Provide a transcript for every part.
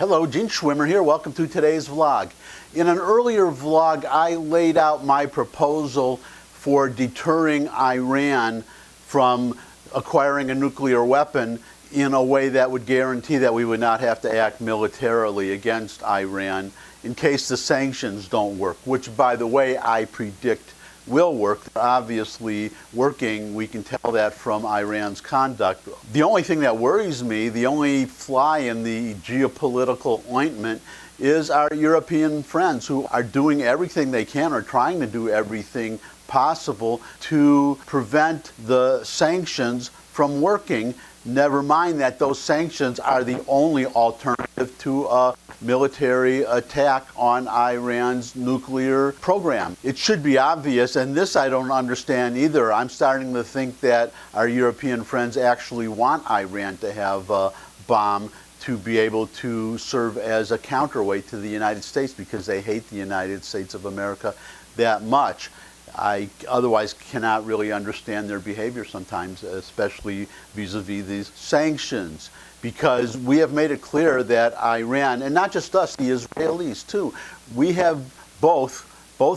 Hello, Gene Schwimmer here. Welcome to today's vlog. In an earlier vlog, I laid out my proposal for deterring Iran from acquiring a nuclear weapon in a way that would guarantee that we would not have to act militarily against Iran in case the sanctions don't work, which, by the way, I predict will work. Obviously working, we can tell that from Iran's conduct. The only thing that worries me, the only fly in the geopolitical ointment, is our European friends who are doing everything they can, or trying to do everything possible to prevent the sanctions from working. Never mind that those sanctions are the only alternative to a military attack on Iran's nuclear program. It should be obvious, and this I don't understand either. I'm starting to think that our European friends actually want Iran to have a bomb to be able to serve as a counterweight to the United States, because they hate the United States of America that much. I otherwise cannot really understand their behavior sometimes, especially vis-a-vis these sanctions, because we have made it clear that Iran, and not just us, the Israelis too, we have both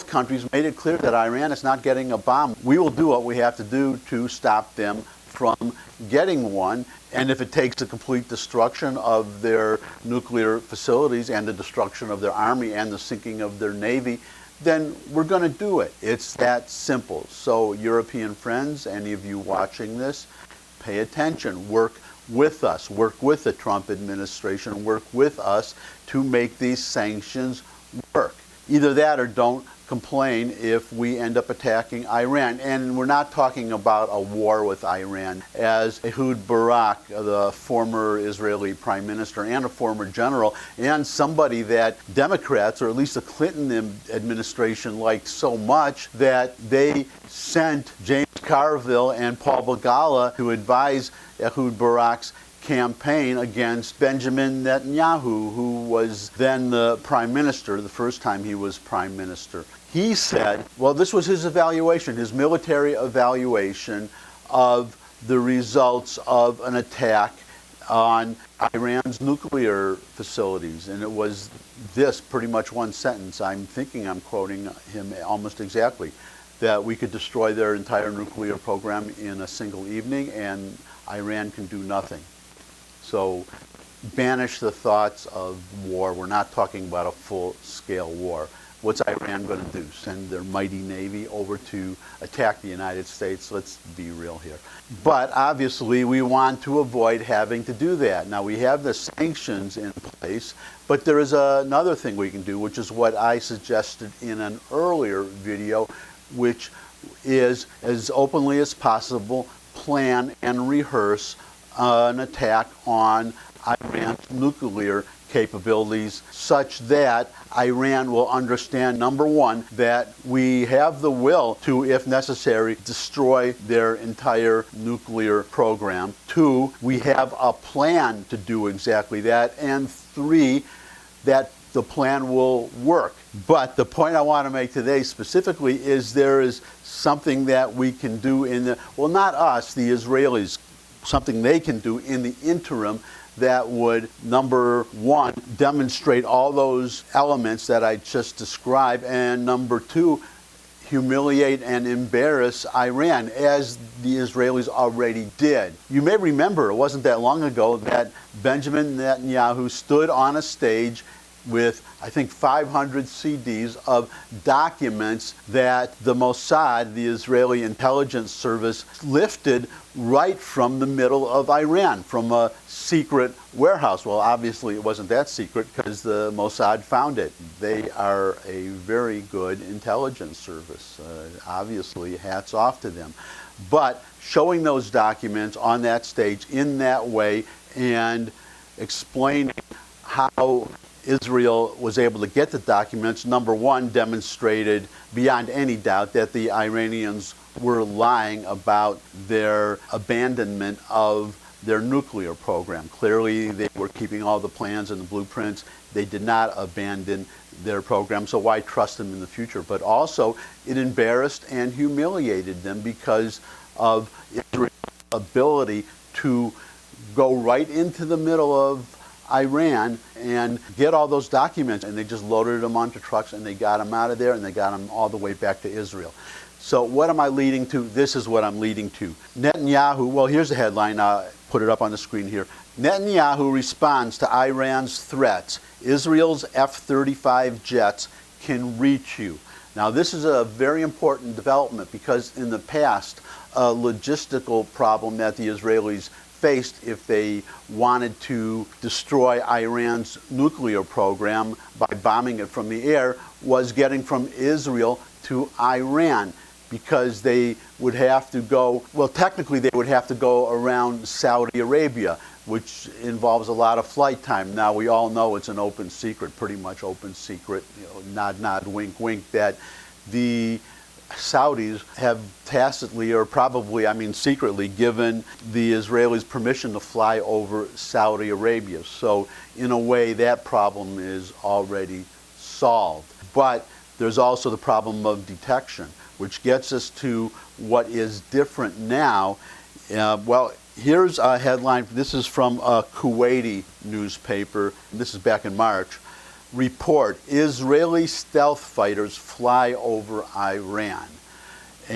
countries made it clear that Iran is not getting a bomb. We will do what we have to do to stop them from getting one, and if it takes the complete destruction of their nuclear facilities and the destruction of their army and the sinking of their navy, then we're going to do it. It's that simple. So European friends, any of you watching this, pay attention. Work with us. Work with the Trump administration. Work with us to make these sanctions work. Either that or don't complain if we end up attacking Iran. And we're not talking about a war with Iran. As Ehud Barak, the former Israeli prime minister and a former general, and somebody that Democrats, or at least the Clinton administration, liked so much that they sent James Carville and Paul Begala to advise Ehud Barak's campaign against Benjamin Netanyahu, who was then the prime minister the first time he was prime minister. He said, well, this was his evaluation, his military evaluation of the results of an attack on Iran's nuclear facilities. And it was this, pretty much one sentence. I'm thinking I'm quoting him almost exactly, that we could destroy their entire nuclear program in a single evening and Iran can do nothing. So banish the thoughts of war. We're not talking about a full-scale war. What's Iran going to do? Send their mighty navy over to attack the United States? Let's be real here. But obviously we want to avoid having to do that. Now we have the sanctions in place, but there is another thing we can do, which is what I suggested in an earlier video, which is, as openly as possible, plan and rehearse an attack on Iran's nuclear capabilities, such that Iran will understand, number one, that we have the will to, if necessary, destroy their entire nuclear program. Two, we have a plan to do exactly that. And three, that the plan will work. But the point I want to make today specifically is there is something that we can do in the, well, not us, the Israelis, something they can do in the interim that would, number one, demonstrate all those elements that I just described, and number two, humiliate and embarrass Iran, as the Israelis already did. You may remember, it wasn't that long ago, that Benjamin Netanyahu stood on a stage with, I think, 500 CDs of documents that the Mossad, the Israeli intelligence service, lifted right from the middle of Iran, from a secret warehouse. Well, obviously it wasn't that secret because the Mossad found it. They are a very good intelligence service. Obviously, hats off to them. But showing those documents on that stage in that way and explaining how Israel was able to get the documents, number one, demonstrated beyond any doubt that the Iranians were lying about their abandonment of their nuclear program. Clearly, they were keeping all the plans and the blueprints. They did not abandon their program, so why trust them in the future? But also, it embarrassed and humiliated them because of Israel's ability to go right into the middle of Iran and get all those documents, and they just loaded them onto trucks and they got them out of there and they got them all the way back to Israel. So what am I leading to? This is what I'm leading to. Netanyahu, well, here's the headline. I'll put it up on the screen here. Netanyahu responds to Iran's threats. Israel's F-35 jets can reach you. Now, this is a very important development because in the past, a logistical problem that the Israelis faced if they wanted to destroy Iran's nuclear program by bombing it from the air was getting from Israel to Iran, because they would have to go, well, technically they would have to go around Saudi Arabia, which involves a lot of flight time. Now, we all know it's an open secret, pretty much open secret, nod, nod, wink, wink, that the Saudis have tacitly, or probably, secretly, given the Israelis permission to fly over Saudi Arabia. So, in a way, that problem is already solved. But there's also the problem of detection, which gets us to what is different now. Well, here's a headline. This is from a Kuwaiti newspaper. This is back in March. Report, Israeli stealth fighters fly over Iran.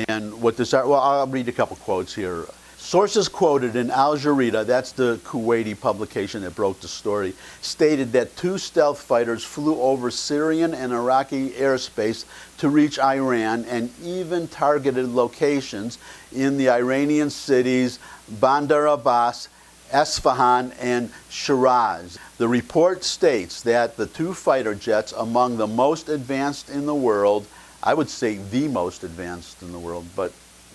And what this, well, I'll read a couple quotes here. Sources quoted in Al Jazeera, that's the Kuwaiti publication that broke the story, stated that 2 stealth fighters flew over Syrian and Iraqi airspace to reach Iran and even targeted locations in the Iranian cities Bandar Abbas, Esfahan, and Shiraz. The report states that the 2 fighter jets, among the most advanced in the world, I would say the most advanced in the world, but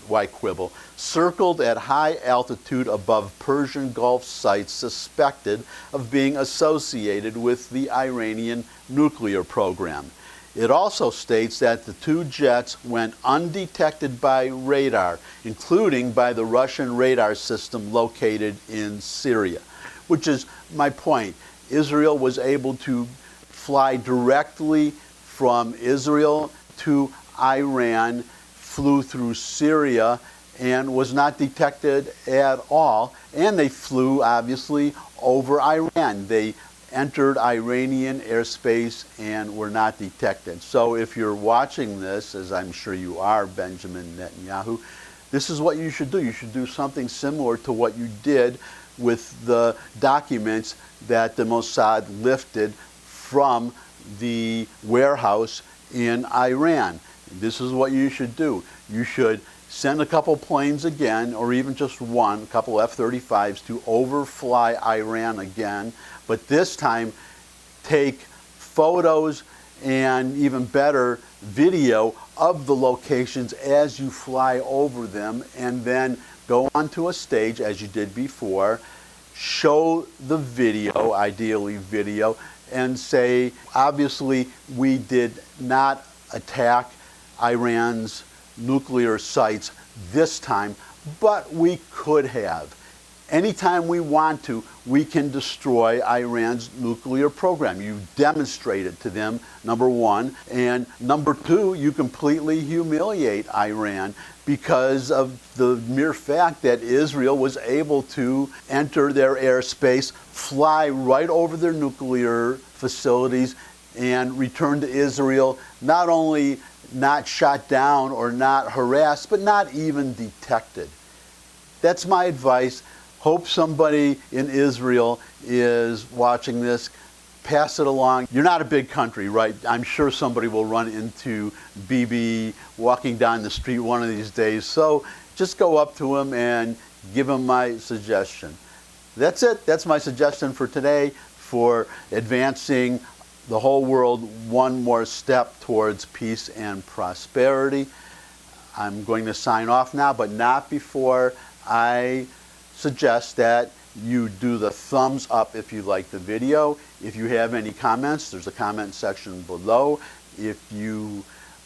why quibble, circled at high altitude above Persian Gulf sites suspected of being associated with the Iranian nuclear program. It also states that the 2 jets went undetected by radar, including by the Russian radar system located in Syria, which is my point. Israel was able to fly directly from Israel to Iran, flew through Syria, and was not detected at all. And they flew, obviously, over Iran. They entered Iranian airspace and were not detected. So if you're watching this, as I'm sure you are, Benjamin Netanyahu, this is what you should do. You should do something similar to what you did with the documents that the Mossad lifted from the warehouse in Iran. This is what you should do. You should send a couple planes again, or even just one, a couple F-35s to overfly Iran again, but this time take photos and even better video of the locations as you fly over them, and then go onto a stage as you did before, show the video, ideally video, and say, obviously we did not attack Iran's nuclear sites this time, but we could have. Anytime we want to, we can destroy Iran's nuclear program. You demonstrate it to them, number one. And number two, you completely humiliate Iran because of the mere fact that Israel was able to enter their airspace, fly right over their nuclear facilities, and return to Israel, not only not shot down or not harassed, but not even detected. That's my advice. Hope somebody in Israel is watching this. Pass it along. You're not a big country, right? I'm sure somebody will run into Bibi walking down the street one of these days. So just go up to him and give him my suggestion. That's it. That's my suggestion for today for advancing the whole world one more step towards peace and prosperity. I'm going to sign off now, but not before I suggest that you do the thumbs up if you like the video. If you have any comments, there's a comment section below. If you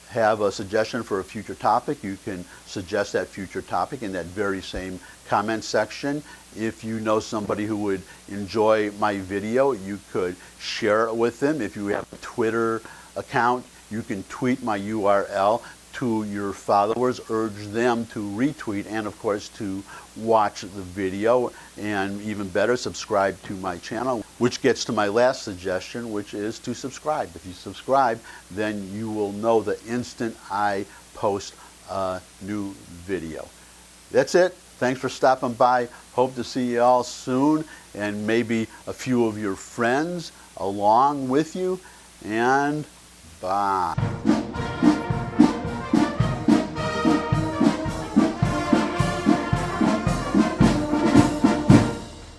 have a suggestion for a future topic, you can suggest that future topic in that very same comment section. If you know somebody who would enjoy my video, you could share it with them. If you have a Twitter account, you can tweet my URL. to your followers, urge them to retweet, and of course to watch the video, and even better, subscribe to my channel, which gets to my last suggestion, which is to subscribe. If you subscribe, then you will know the instant I post a new video. That's it. Thanks for stopping by. Hope to see you all soon, and maybe a few of your friends along with you, and bye.